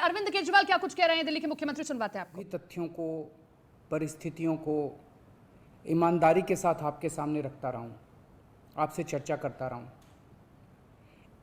अरविंद केजरीवाल क्या कुछ कह रहे हैं दिल्ली के मुख्यमंत्री, सुनवाते हैं आपको। तथ्यों को, परिस्थितियों को ईमानदारी के साथ आपके सामने रखता रहा हूँ, आपसे चर्चा करता रहा हूँ।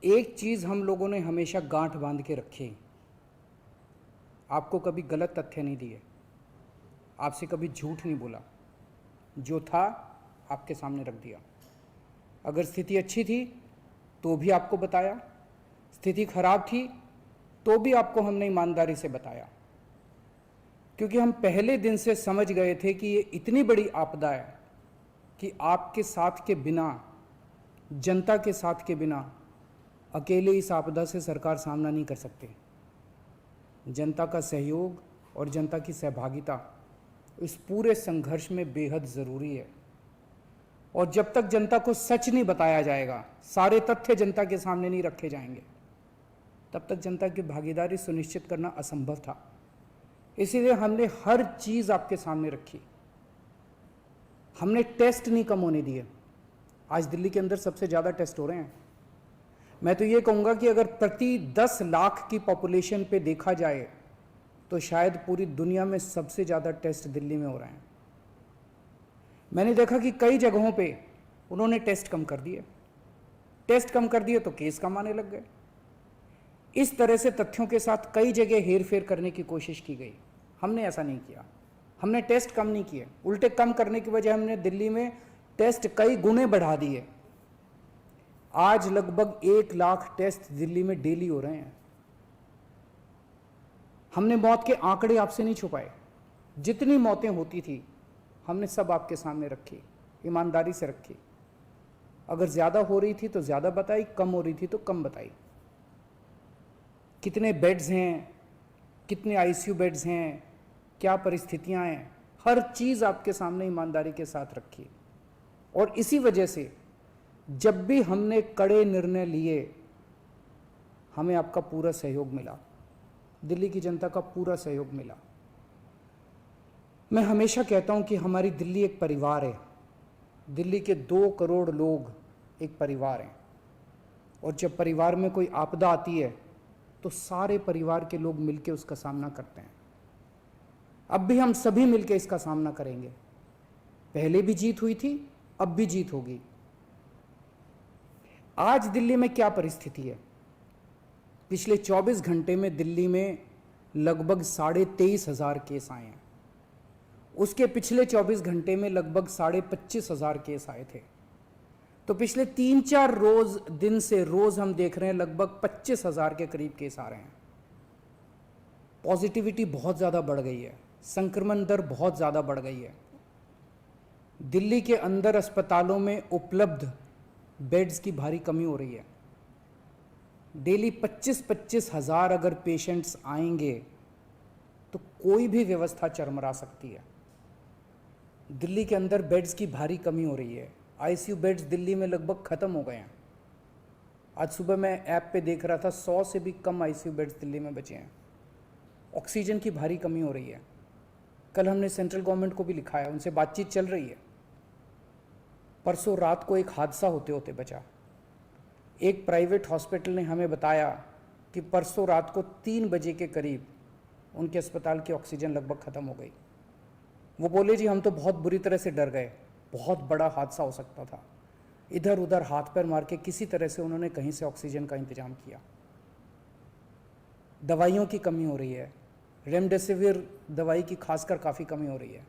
एक चीज़ हम लोगों ने हमेशा गांठ बांध के रखी, आपको कभी गलत तथ्य नहीं दिए, आपसे कभी झूठ नहीं बोला, जो था आपके सामने रख दिया। अगर स्थिति अच्छी थी तो भी आपको बताया, स्थिति खराब थी तो भी आपको हमने ईमानदारी से बताया, क्योंकि हम पहले दिन से समझ गए थे कि ये इतनी बड़ी आपदा है कि आपके साथ के बिना, जनता के साथ के बिना अकेले इस आपदा से सरकार सामना नहीं कर सकती। जनता का सहयोग और जनता की सहभागिता इस पूरे संघर्ष में बेहद ज़रूरी है। और जब तक जनता को सच नहीं बताया जाएगा, सारे तथ्य जनता के सामने नहीं रखे जाएंगे, तब तक जनता की भागीदारी सुनिश्चित करना असंभव था। इसीलिए हमने हर चीज़ आपके सामने रखी। हमने टेस्ट नहीं कम होने दिए। आज दिल्ली के अंदर सबसे ज़्यादा टेस्ट हो रहे हैं। मैं तो ये कहूँगा कि अगर प्रति 10 लाख की पॉपुलेशन पे देखा जाए तो शायद पूरी दुनिया में सबसे ज़्यादा टेस्ट दिल्ली में हो रहे हैं। मैंने देखा कि कई जगहों पे उन्होंने टेस्ट कम कर दिए, टेस्ट कम कर दिए तो केस कम आने लग गए। इस तरह से तथ्यों के साथ कई जगह हेरफेर करने की कोशिश की गई। हमने ऐसा नहीं किया, हमने टेस्ट कम नहीं किए, उल्टे कम करने की वजह हमने दिल्ली में टेस्ट कई गुने बढ़ा दिए। आज लगभग 1 लाख टेस्ट दिल्ली में डेली हो रहे हैं। हमने मौत के आंकड़े आपसे नहीं छुपाए, जितनी मौतें होती थी हमने सब आपके सामने रखी, ईमानदारी से रखी। अगर ज़्यादा हो रही थी तो ज़्यादा बताई, कम हो रही थी तो कम बताई। कितने बेड्स हैं, कितने आईसीयू बेड्स हैं, क्या परिस्थितियां हैं, हर चीज़ आपके सामने ईमानदारी के साथ रखी। और इसी वजह से जब भी हमने कड़े निर्णय लिए, हमें आपका पूरा सहयोग मिला, दिल्ली की जनता का पूरा सहयोग मिला। मैं हमेशा कहता हूं कि हमारी दिल्ली एक परिवार है। दिल्ली के 2 करोड़ लोग एक परिवार हैं, और जब परिवार में कोई आपदा आती है तो सारे परिवार के लोग मिलकर उसका सामना करते हैं। अब भी हम सभी मिलकर इसका सामना करेंगे। पहले भी जीत हुई थी, अब भी जीत होगी। आज दिल्ली में क्या परिस्थिति है? पिछले 24 घंटे में दिल्ली में लगभग 23,500 केस आए हैं। उसके पिछले 24 घंटे में लगभग 25,500 केस आए थे। तो पिछले 3-4 दिन से रोज हम देख रहे हैं लगभग 25,000 के करीब केस आ रहे हैं। पॉजिटिविटी बहुत ज़्यादा बढ़ गई है, संक्रमण दर बहुत ज़्यादा बढ़ गई है। दिल्ली के अंदर अस्पतालों में उपलब्ध बेड्स की भारी कमी हो रही है। डेली 25-25 हज़ार अगर पेशेंट्स आएंगे तो कोई भी व्यवस्था चरमरा सकती है। दिल्ली के अंदर बेड्स की भारी कमी हो रही है। आईसीयू बेड्स दिल्ली में लगभग ख़त्म हो गए हैं। आज सुबह मैं ऐप पे देख रहा था 100 से भी कम आईसीयू बेड्स दिल्ली में बचे हैं। ऑक्सीजन की भारी कमी हो रही है। कल हमने सेंट्रल गवर्नमेंट को भी लिखा है, उनसे बातचीत चल रही है। परसों रात को एक हादसा होते होते बचा। एक प्राइवेट हॉस्पिटल ने हमें बताया कि परसों रात को 3 बजे के करीब उनके अस्पताल की ऑक्सीजन लगभग ख़त्म हो गई। वो बोले जी हम तो बहुत बुरी तरह से डर गए, बहुत बड़ा हादसा हो सकता था। इधर उधर हाथ पैर मार के किसी तरह से उन्होंने कहीं से ऑक्सीजन का इंतजाम किया। दवाइयों की कमी हो रही है, रेमडेसिविर दवाई की खासकर काफ़ी कमी हो रही है।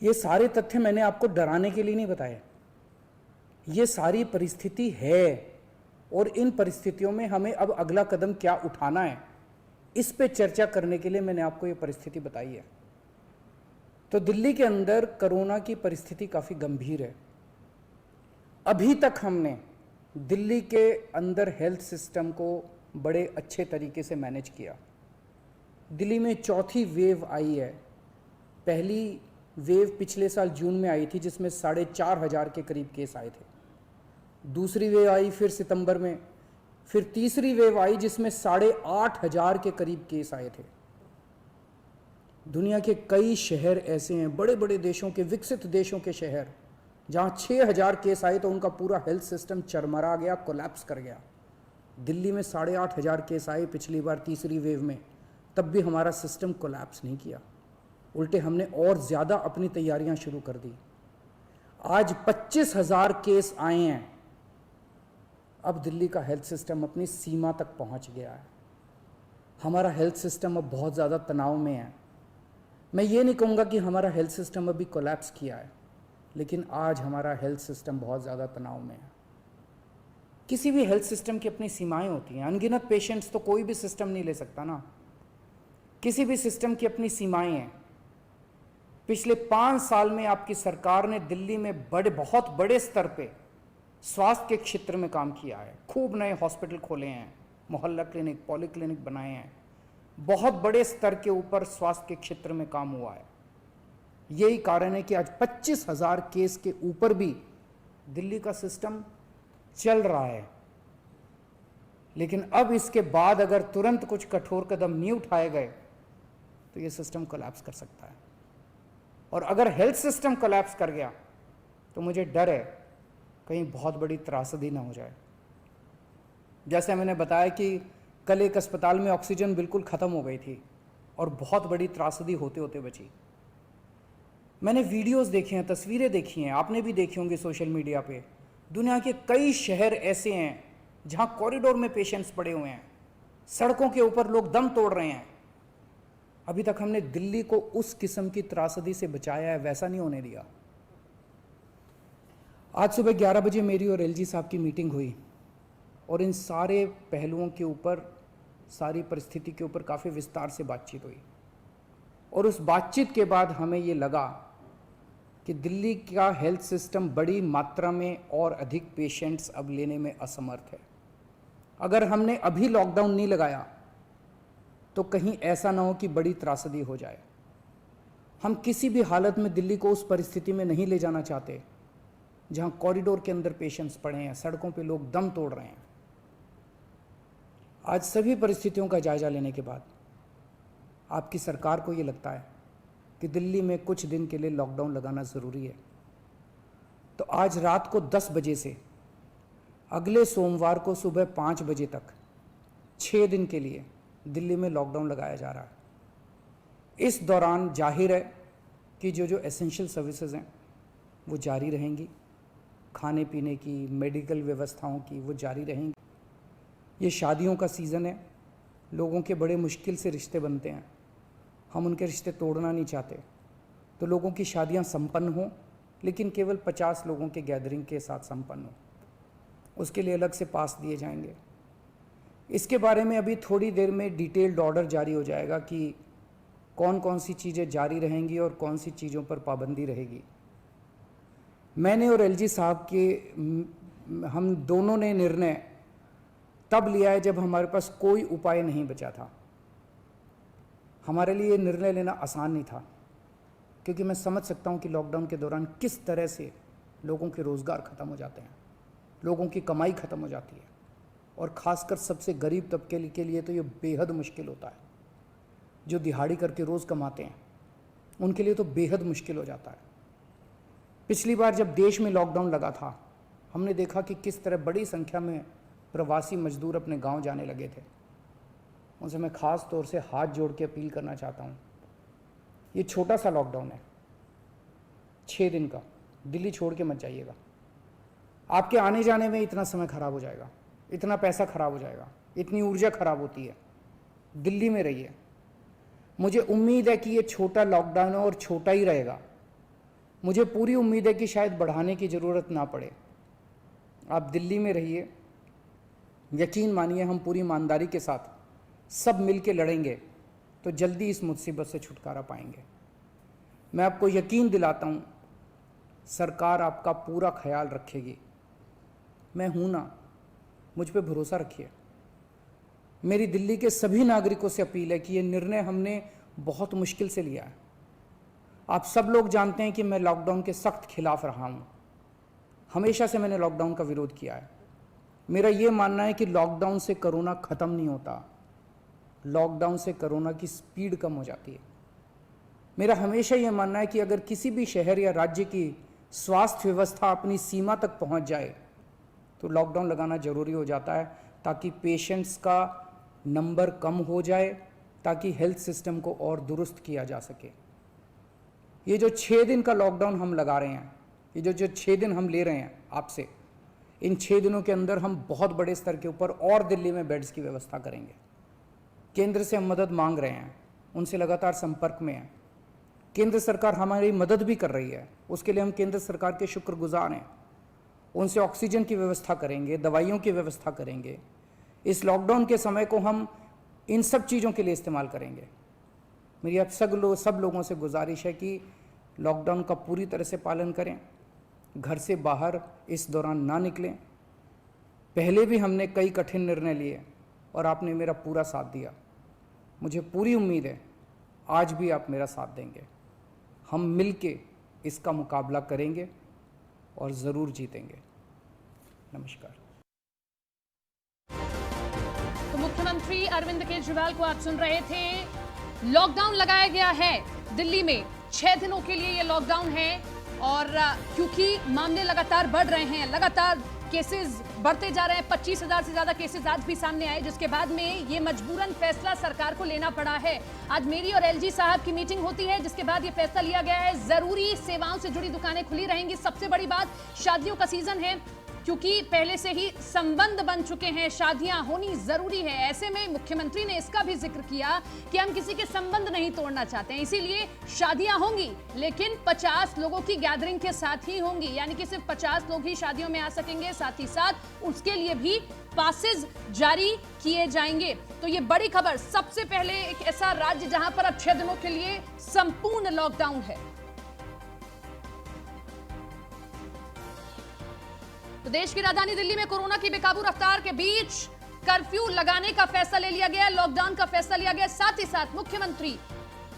ये सारे तथ्य मैंने आपको डराने के लिए नहीं बताए, ये सारी परिस्थिति है। और इन परिस्थितियों में हमें अब अगला कदम क्या उठाना है, इस पे चर्चा करने के लिए मैंने आपको ये परिस्थिति बताई है। तो दिल्ली के अंदर कोरोना की परिस्थिति काफ़ी गंभीर है। अभी तक हमने दिल्ली के अंदर हेल्थ सिस्टम को बड़े अच्छे तरीके से मैनेज किया। दिल्ली में 4थी वेव आई है। पहली वेव पिछले साल जून में आई थी जिसमें 4,500 के करीब केस आए थे। दूसरी वेव आई फिर सितंबर में, फिर तीसरी वेव आई जिसमें 8,500 के करीब केस आए थे। दुनिया के कई शहर ऐसे हैं, बड़े बड़े देशों के, विकसित देशों के शहर, जहाँ 6,000 केस आए तो उनका पूरा हेल्थ सिस्टम चरमरा गया, कोलैप्स कर गया। दिल्ली में 8,500 केस आए पिछली बार तीसरी वेव में, तब भी हमारा सिस्टम कोलैप्स नहीं किया, उल्टे हमने और ज़्यादा अपनी तैयारियां शुरू कर दी। आज 25,000 केस आए हैं। अब दिल्ली का हेल्थ सिस्टम अपनी सीमा तक पहुंच गया है। हमारा हेल्थ सिस्टम अब बहुत ज़्यादा तनाव में है। मैं ये नहीं कहूँगा कि हमारा हेल्थ सिस्टम अभी कोलैप्स किया है, लेकिन आज हमारा हेल्थ सिस्टम बहुत ज़्यादा तनाव में है। किसी भी हेल्थ सिस्टम की अपनी सीमाएं होती हैं। अनगिनत पेशेंट्स तो कोई भी सिस्टम नहीं ले सकता ना। किसी भी सिस्टम की अपनी सीमाएं हैं। पिछले 5 साल में आपकी सरकार ने दिल्ली में बहुत बड़े स्तर पे स्वास्थ्य के क्षेत्र में काम किया है। खूब नए हॉस्पिटल खोले हैं, मोहल्ला क्लिनिक, पॉली क्लिनिक बनाए हैं। बहुत बड़े स्तर के ऊपर स्वास्थ्य के क्षेत्र में काम हुआ है। यही कारण है कि आज 25,000 केस के ऊपर भी दिल्ली का सिस्टम चल रहा है। लेकिन अब इसके बाद अगर तुरंत कुछ कठोर कदम नहीं उठाए गए तो ये सिस्टम कोलैप्स कर सकता है। और अगर हेल्थ सिस्टम कोलैप्स कर गया तो मुझे डर है कहीं बहुत बड़ी त्रासदी ना हो जाए। जैसे मैंने बताया कि कल एक अस्पताल में ऑक्सीजन बिल्कुल ख़त्म हो गई थी और बहुत बड़ी त्रासदी होते होते बची। मैंने वीडियोस देखे हैं, तस्वीरें देखी हैं, आपने भी देखी होंगी सोशल मीडिया पे। दुनिया के कई शहर ऐसे हैं जहां कॉरिडोर में पेशेंट्स पड़े हुए हैं, सड़कों के ऊपर लोग दम तोड़ रहे हैं। अभी तक हमने दिल्ली को उस किस्म की त्रासदी से बचाया है, वैसा नहीं होने दिया। आज सुबह 11 बजे मेरी और एलजी साहब की मीटिंग हुई और इन सारे पहलुओं के ऊपर, सारी परिस्थिति के ऊपर काफ़ी विस्तार से बातचीत हुई। और उस बातचीत के बाद हमें ये लगा कि दिल्ली का हेल्थ सिस्टम बड़ी मात्रा में और अधिक पेशेंट्स अब लेने में असमर्थ है। अगर हमने अभी लॉकडाउन नहीं लगाया तो कहीं ऐसा ना हो कि बड़ी त्रासदी हो जाए। हम किसी भी हालत में दिल्ली को उस परिस्थिति में नहीं ले जाना चाहते जहां कॉरिडोर के अंदर पेशेंट्स पड़े हैं, सड़कों पे लोग दम तोड़ रहे हैं। आज सभी परिस्थितियों का जायजा लेने के बाद आपकी सरकार को ये लगता है कि दिल्ली में कुछ दिन के लिए लॉकडाउन लगाना ज़रूरी है, तो आज रात को 10 बजे से अगले सोमवार को सुबह 5 बजे तक 6 दिन के लिए दिल्ली में लॉकडाउन लगाया जा रहा है। इस दौरान जाहिर है कि जो एसेंशियल सर्विसेज हैं वो जारी रहेंगी, खाने पीने की, मेडिकल व्यवस्थाओं की वो जारी रहेंगी। ये शादियों का सीज़न है, लोगों के बड़े मुश्किल से रिश्ते बनते हैं, हम उनके रिश्ते तोड़ना नहीं चाहते, तो लोगों की शादियां संपन्न हों, लेकिन केवल 50 लोगों के गैदरिंग के साथ संपन्न हो। उसके लिए अलग से पास दिए जाएंगे। इसके बारे में अभी थोड़ी देर में डिटेल्ड ऑर्डर जारी हो जाएगा कि कौन कौन सी चीज़ें जारी रहेंगी और कौन सी चीज़ों पर पाबंदी रहेगी। मैंने और एलजी साहब के हम दोनों ने निर्णय तब लिया है जब हमारे पास कोई उपाय नहीं बचा था। हमारे लिए ये निर्णय लेना आसान नहीं था, क्योंकि मैं समझ सकता हूँ कि लॉकडाउन के दौरान किस तरह से लोगों के रोज़गार ख़त्म हो जाते हैं, लोगों की कमाई ख़त्म हो जाती है, और ख़ासकर सबसे गरीब तबके के लिए तो ये बेहद मुश्किल होता है। जो दिहाड़ी करके रोज़ कमाते हैं उनके लिए तो बेहद मुश्किल हो जाता है। पिछली बार जब देश में लॉकडाउन लगा था, हमने देखा कि किस तरह बड़ी संख्या में प्रवासी मजदूर अपने गांव जाने लगे थे। उनसे मैं ख़ास तौर से हाथ जोड़ के अपील करना चाहता हूँ, ये छोटा सा लॉकडाउन है, 6 दिन का, दिल्ली छोड़ के मत जाइएगा। आपके आने जाने में इतना समय खराब हो जाएगा, इतना पैसा खराब हो जाएगा, इतनी ऊर्जा खराब होती है। दिल्ली में रहिए। मुझे उम्मीद है कि ये छोटा लॉकडाउन है और छोटा ही रहेगा। मुझे पूरी उम्मीद है कि शायद बढ़ाने की ज़रूरत ना पड़े। आप दिल्ली में रहिए। यकीन मानिए, हम पूरी ईमानदारी के साथ सब मिल के लड़ेंगे तो जल्दी इस मुसीबत से छुटकारा पाएंगे। मैं आपको यकीन दिलाता हूँ, सरकार आपका पूरा ख्याल रखेगी। मैं हूँ ना, मुझ पे भरोसा रखिए। मेरी दिल्ली के सभी नागरिकों से अपील है कि ये निर्णय हमने बहुत मुश्किल से लिया है। आप सब लोग जानते हैं कि मैं लॉकडाउन के सख्त खिलाफ रहा हूँ। हमेशा से मैंने लॉकडाउन का विरोध किया है। मेरा ये मानना है कि लॉकडाउन से कोरोना ख़त्म नहीं होता, लॉकडाउन से कोरोना की स्पीड कम हो जाती है। मेरा हमेशा ये मानना है कि अगर किसी भी शहर या राज्य की स्वास्थ्य व्यवस्था अपनी सीमा तक पहुंच जाए तो लॉकडाउन लगाना ज़रूरी हो जाता है, ताकि पेशेंट्स का नंबर कम हो जाए, ताकि हेल्थ सिस्टम को और दुरुस्त किया जा सके। ये जो 6 दिन का लॉकडाउन हम लगा रहे हैं, ये जो 6 दिन हम ले रहे हैं आपसे, इन 6 दिनों के अंदर हम बहुत बड़े स्तर के ऊपर और दिल्ली में बेड्स की व्यवस्था करेंगे। केंद्र से हम मदद मांग रहे हैं, उनसे लगातार संपर्क में हैं। केंद्र सरकार हमारी मदद भी कर रही है, उसके लिए हम केंद्र सरकार के शुक्रगुजार हैं। उनसे ऑक्सीजन की व्यवस्था करेंगे, दवाइयों की व्यवस्था करेंगे। इस लॉकडाउन के समय को हम इन सब चीज़ों के लिए इस्तेमाल करेंगे। मेरी अब सब लोगों से गुजारिश है कि लॉकडाउन का पूरी तरह से पालन करें, घर से बाहर इस दौरान ना निकलें। पहले भी हमने कई कठिन निर्णय लिए और आपने मेरा पूरा साथ दिया। मुझे पूरी उम्मीद है आज भी आप मेरा साथ देंगे। हम मिलके इसका मुकाबला करेंगे और ज़रूर जीतेंगे। नमस्कार। तो मुख्यमंत्री अरविंद केजरीवाल को आप सुन रहे थे। लॉकडाउन लगाया गया है दिल्ली में, 6 दिनों के लिए ये लॉकडाउन है। और क्योंकि मामले लगातार बढ़ रहे हैं, लगातार केसेस बढ़ते जा रहे हैं, 25,000 से ज्यादा केसेस आज भी सामने आए, जिसके बाद में ये मजबूरन फैसला सरकार को लेना पड़ा है। आज मेरी और एलजी साहब की मीटिंग होती है, जिसके बाद ये फैसला लिया गया है। जरूरी सेवाओं से जुड़ी दुकानें खुली रहेंगी। सबसे बड़ी बात, शादियों का सीजन है, क्योंकि पहले से ही संबंध बन चुके हैं, शादियां होनी जरूरी है। ऐसे में मुख्यमंत्री ने इसका भी जिक्र किया कि हम किसी के संबंध नहीं तोड़ना चाहते हैं, इसीलिए शादियां होंगी, लेकिन 50 लोगों की गैदरिंग के साथ ही होंगी, यानी कि सिर्फ 50 लोग ही शादियों में आ सकेंगे। साथ ही साथ उसके लिए भी पासेस जारी किए जाएंगे। तो ये बड़ी खबर, सबसे पहले एक ऐसा राज्य जहां पर अब 6 दिनों के लिए संपूर्ण लॉकडाउन है। तो देश की राजधानी दिल्ली में कोरोना की बेकाबू रफ्तार के बीच कर्फ्यू लगाने का फैसला ले लिया गया, लॉकडाउन का फैसला लिया गया। साथ ही साथ मुख्यमंत्री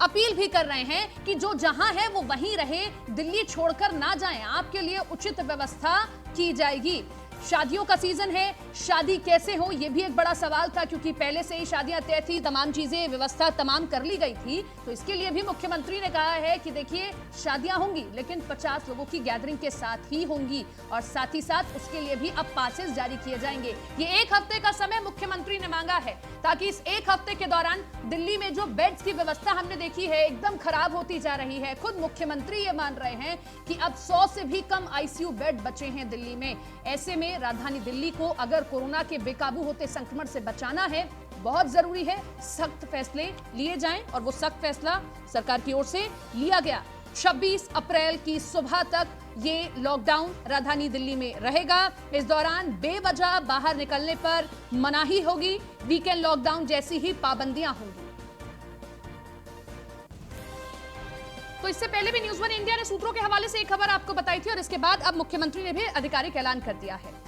अपील भी कर रहे हैं कि जो जहां है वो वहीं रहे, दिल्ली छोड़कर ना जाएं, आपके लिए उचित व्यवस्था की जाएगी। शादियों का सीजन है, शादी कैसे हो ये भी एक बड़ा सवाल था, क्योंकि पहले से ही शादियां तय थी, तमाम चीजें व्यवस्था तमाम कर ली गई थी। तो इसके लिए भी मुख्यमंत्री ने कहा है कि देखिए शादियां होंगी, लेकिन 50 लोगों की गैदरिंग के साथ ही होंगी, और साथ ही साथ उसके लिए भी अब पासेस जारी किए जाएंगे। ये 1 हफ्ते का समय मुख्यमंत्री ने मांगा है, ताकि इस 1 हफ्ते के दौरान दिल्ली में जो बेड्स की व्यवस्था हमने देखी है एकदम खराब होती जा रही है। खुद मुख्यमंत्री ये मान रहे हैं कि अब 100 से भी कम आईसीयू बेड बचे हैं दिल्ली में। ऐसे में राजधानी दिल्ली को अगर कोरोना के बेकाबू होते संक्रमण से बचाना है, बहुत जरूरी है सख्त फैसले लिए जाएं, और वो सख्त फैसला सरकार की ओर से लिया गया। 26 अप्रैल की सुबह तक ये लॉकडाउन राजधानी दिल्ली में रहेगा। इस दौरान बेवजह बाहर निकलने पर मनाही होगी, वीकेंड लॉकडाउन जैसी ही पाबंदियां होंगी। तो इससे पहले भी न्यूज़ 1 इंडिया ने सूत्रों के हवाले से एक खबर आपको बताई थी, और इसके बाद अब मुख्यमंत्री ने भी आधिकारिक ऐलान कर दिया है।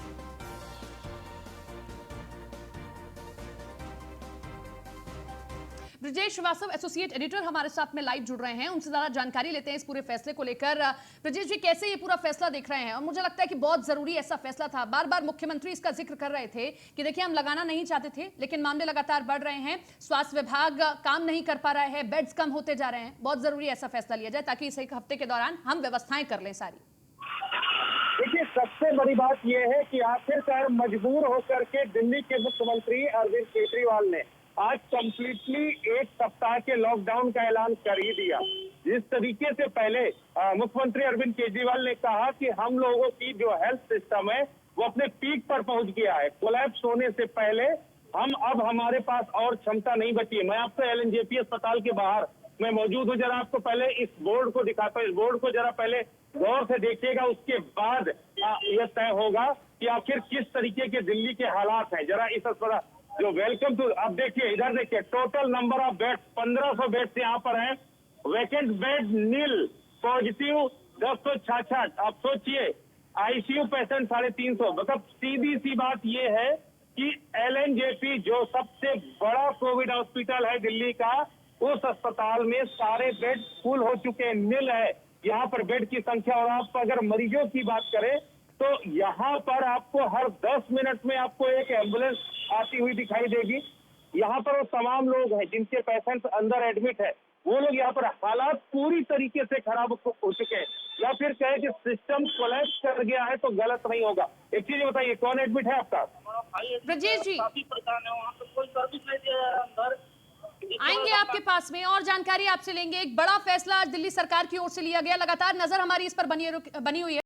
ब्रजेश श्रीवास्तव, एसोसिएट एडिटर, हमारे साथ में लाइव जुड़ रहे हैं, उनसे ज्यादा जानकारी लेते हैं इस पूरे फैसले को लेकर। ब्रजेश जी, कैसे ये पूरा फैसला देख रहे हैं? और मुझे लगता है कि बहुत जरूरी ऐसा फैसला था। बार बार मुख्यमंत्री इसका जिक्र कर रहे थे कि देखिए हम लगाना नहीं चाहते थे, लेकिन मामले लगातार बढ़ रहे हैं, स्वास्थ्य विभाग काम नहीं कर पा रहा है, बेड्स कम होते जा रहे हैं, बहुत जरूरी ऐसा फैसला लिया जाए ताकि इस 1 हफ्ते के दौरान हम व्यवस्थाएं कर लें सारी। देखिए, सबसे बड़ी बात यह है कि आखिरकार मजबूर होकर के दिल्ली के मुख्यमंत्री अरविंद केजरीवाल ने आज कंप्लीटली 1 सप्ताह के लॉकडाउन का ऐलान कर ही दिया। जिस तरीके से पहले मुख्यमंत्री अरविंद केजरीवाल ने कहा कि हम लोगों की जो हेल्थ सिस्टम है वो अपने पीक पर पहुंच गया है, कोलैप्स होने से पहले अब हमारे पास और क्षमता नहीं बची है। मैं आपको एलएनजेपी अस्पताल के बाहर मैं मौजूद हूँ, जरा आपको पहले इस बोर्ड को दिखाता हूँ। इस बोर्ड को जरा पहले गौर से देखिएगा, उसके बाद यह तय होगा कि आखिर किस तरीके के दिल्ली के हालात हैं। जरा इस अस्पताल जो वेलकम टू, अब देखिए इधर देखिए, total number of beds 1500 beds यहाँ पर हैं, वैकेंट बेड नील, पॉजिटिव 1066। आप सोचिए आईसीयू पेशेंट 350। मतलब सीधी सी बात ये है कि एलएनजेपी जो सबसे बड़ा कोविड हॉस्पिटल है दिल्ली का, उस अस्पताल में सारे बेड फुल हो चुके हैं, नील है यहाँ पर बेड की संख्या। और आप अगर मरीजों की बात करें तो यहाँ पर आपको हर 10 मिनट में आपको एक एम्बुलेंस आती हुई दिखाई देगी। यहाँ पर वो तमाम लोग हैं जिनके पेशेंट्स अंदर एडमिट है, वो लोग यहाँ पर हालात पूरी तरीके से खराब हो चुके हैं, या फिर कहे कि सिस्टम कोलैप्स कर गया है तो गलत नहीं होगा। एक चीज बताइए, कौन एडमिट है आपका? ब्रजेश जी, काफी परेशान है, वहाँ पे कोई सर्विस नहीं दिया जा रहा अंदर। आएंगे आपके पास में और जानकारी आपसे लेंगे। एक बड़ा फैसला आज दिल्ली सरकार की ओर से लिया गया, लगातार नजर हमारी इस पर बनी हुई है।